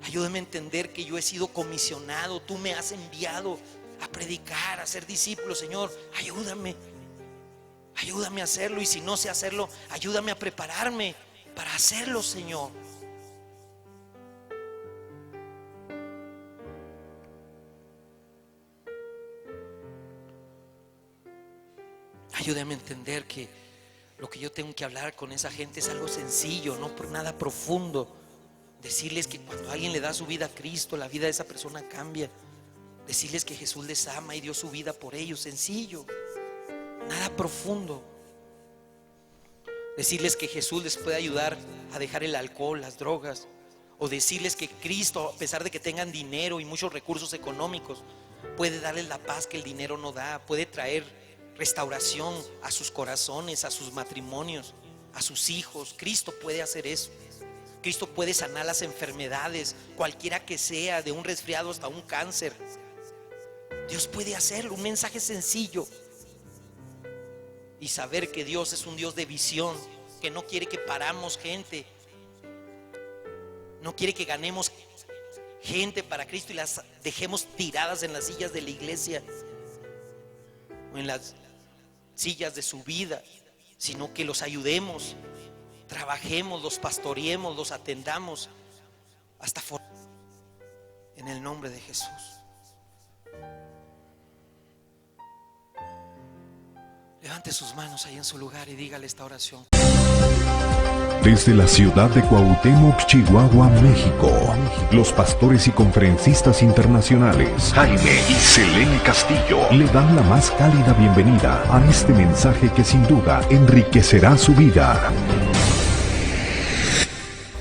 Ayúdame a entender que yo he sido comisionado. Tú me has enviado a predicar, a ser discípulo, Señor. Ayúdame a hacerlo. Y si no sé hacerlo, ayúdame a prepararme para hacerlo, Señor. Ayúdame a entender que lo que yo tengo que hablar con esa gente es algo sencillo, no por nada profundo. Decirles que cuando alguien le da su vida a Cristo, la vida de esa persona cambia. Decirles que Jesús les ama y dio su vida por ellos, sencillo, nada profundo. Decirles que Jesús les puede ayudar a dejar el alcohol, las drogas. O decirles que Cristo, a pesar de que tengan dinero y muchos recursos económicos, puede darles la paz que el dinero no da. Puede traer restauración a sus corazones, a sus matrimonios, a sus hijos. Cristo puede hacer eso. Cristo puede sanar las enfermedades, cualquiera que sea, de un resfriado hasta un cáncer. Dios puede hacerlo, un mensaje sencillo. Y saber que Dios es un Dios de visión, que no quiere que paramos gente, no quiere que ganemos gente para Cristo y las dejemos tiradas en las sillas de la iglesia o en las sillas de su vida, sino que los ayudemos, trabajemos, los pastoreemos, los atendamos hasta en el nombre de Jesús. Levante sus manos ahí en su lugar y dígale esta oración. Desde la ciudad de Cuauhtémoc, Chihuahua, México, los pastores y conferencistas internacionales Jaime y Selene Castillo le dan la más cálida bienvenida a este mensaje que sin duda enriquecerá su vida.